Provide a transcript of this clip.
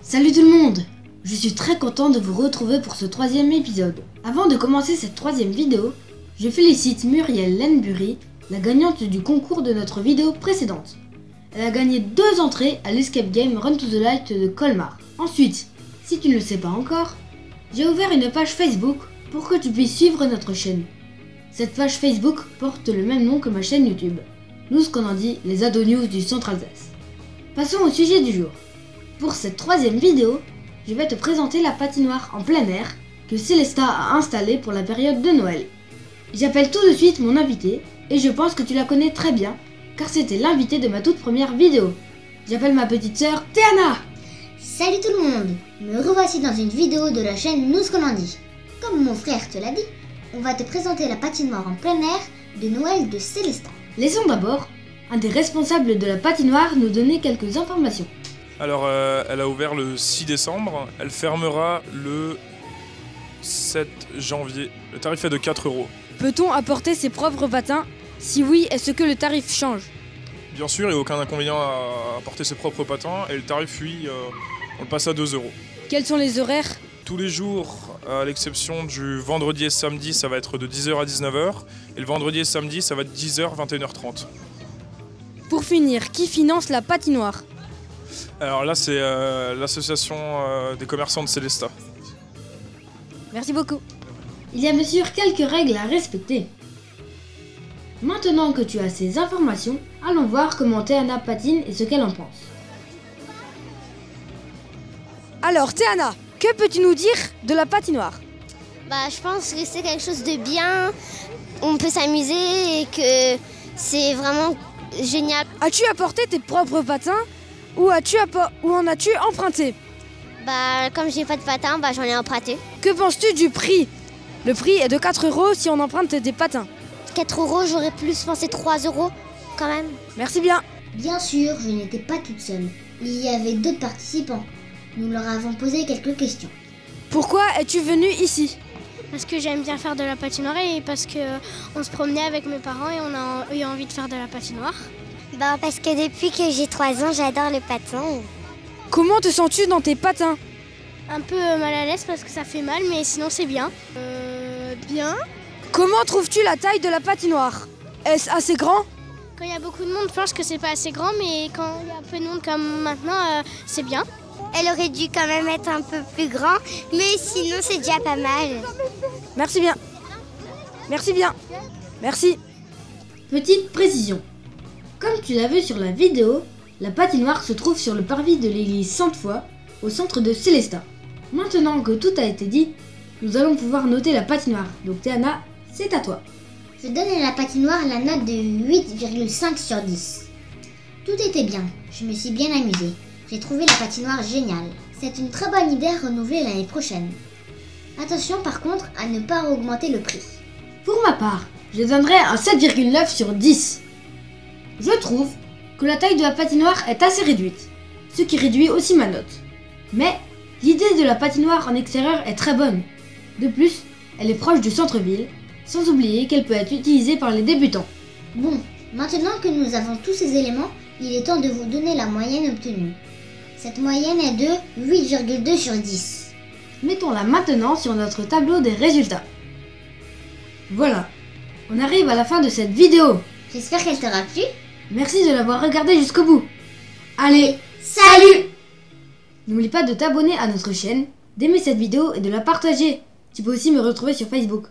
Salut tout le monde! Je suis très content de vous retrouver pour ce troisième épisode. Avant de commencer cette troisième vidéo, je félicite Muriel Lenbury, la gagnante du concours de notre vidéo précédente. Elle a gagné 2 entrées à l'escape game Run to the Light de Colmar. Ensuite, si tu ne le sais pas encore, j'ai ouvert une page Facebook pour que tu puisses suivre notre chaîne. Cette page Facebook porte le même nom que ma chaîne YouTube. Nous, ce qu'on en dit, les Ado News du Centre Alsace. Passons au sujet du jour. Pour cette troisième vidéo, je vais te présenter la patinoire en plein air que Célesta a installée pour la période de Noël. J'appelle tout de suite mon invité et je pense que tu la connais très bien car c'était l'invité de ma toute première vidéo. J'appelle ma petite sœur Théana. Salut tout le monde, me revoici dans une vidéo de la chaîne Nous ce qu'on en dit. Comme mon frère te l'a dit, on va te présenter la patinoire en plein air de Noël de Célesta. Laissons d'abord un des responsables de la patinoire nous donner quelques informations. Alors, elle a ouvert le 6 décembre, elle fermera le 7 janvier. Le tarif est de 4 €. Peut-on apporter ses propres patins? Si oui, est-ce que le tarif change? Bien sûr, il n'y a aucun inconvénient à apporter ses propres patins et le tarif, oui, on le passe à 2 €. Quels sont les horaires? Tous les jours, à l'exception du vendredi et samedi, ça va être de 10 h à 19 h. Et le vendredi et samedi, ça va être 10 h, 21 h 30. Pour finir, qui finance la patinoire? Alors là, c'est l'association des commerçants de Célesta. Merci beaucoup. Il y a bien sûr quelques règles à respecter. Maintenant que tu as ces informations, allons voir comment Théana patine et ce qu'elle en pense. Alors Théana, que peux-tu nous dire de la patinoire? Je pense que c'est quelque chose de bien, on peut s'amuser et que c'est vraiment génial. As-tu apporté tes propres patins ou en as-tu emprunté? Comme j'ai pas de patins, j'en ai emprunté. Que penses-tu du prix? Le prix est de 4 € si on emprunte des patins. 4 €, j'aurais plus pensé 3 € quand même. Merci bien. Bien sûr, je n'étais pas toute seule. Il y avait d'autres participants. Nous leur avons posé quelques questions. Pourquoi es-tu venue ici? Parce que j'aime bien faire de la patinoire et parce qu'on se promenait avec mes parents et on a eu envie de faire de la patinoire. Parce que depuis que j'ai 3 ans, j'adore le patin. Comment te sens-tu dans tes patins? Un peu mal à l'aise parce que ça fait mal, mais sinon c'est bien. Bien. Comment trouves-tu la taille de la patinoire? Est-ce assez grand? Quand il y a beaucoup de monde, je pense que c'est pas assez grand, mais quand il y a peu de monde comme maintenant, c'est bien. Elle aurait dû quand même être un peu plus grand, mais sinon c'est déjà pas mal. Merci bien. Merci bien. Merci. Petite précision. Comme tu l'as vu sur la vidéo, la patinoire se trouve sur le parvis de l'église Sainte-Foy, au centre de Célesta. Maintenant que tout a été dit, nous allons pouvoir noter la patinoire. Donc Théana, c'est à toi. Je donne à la patinoire la note de 8,5 sur 10. Tout était bien, je me suis bien amusée. J'ai trouvé la patinoire géniale. C'est une très bonne idée à renouveler l'année prochaine. Attention par contre à ne pas augmenter le prix. Pour ma part, je donnerai un 7,9 sur 10. Je trouve que la taille de la patinoire est assez réduite, ce qui réduit aussi ma note. Mais l'idée de la patinoire en extérieur est très bonne. De plus, elle est proche du centre-ville, sans oublier qu'elle peut être utilisée par les débutants. Bon, maintenant que nous avons tous ces éléments, il est temps de vous donner la moyenne obtenue. Cette moyenne est de 8,2 sur 10. Mettons-la maintenant sur notre tableau des résultats. Voilà, on arrive à la fin de cette vidéo. J'espère qu'elle t'aura plu. Merci de l'avoir regardé jusqu'au bout. Allez, Salut! n'oublie pas de t'abonner à notre chaîne, d'aimer cette vidéo et de la partager. Tu peux aussi me retrouver sur Facebook.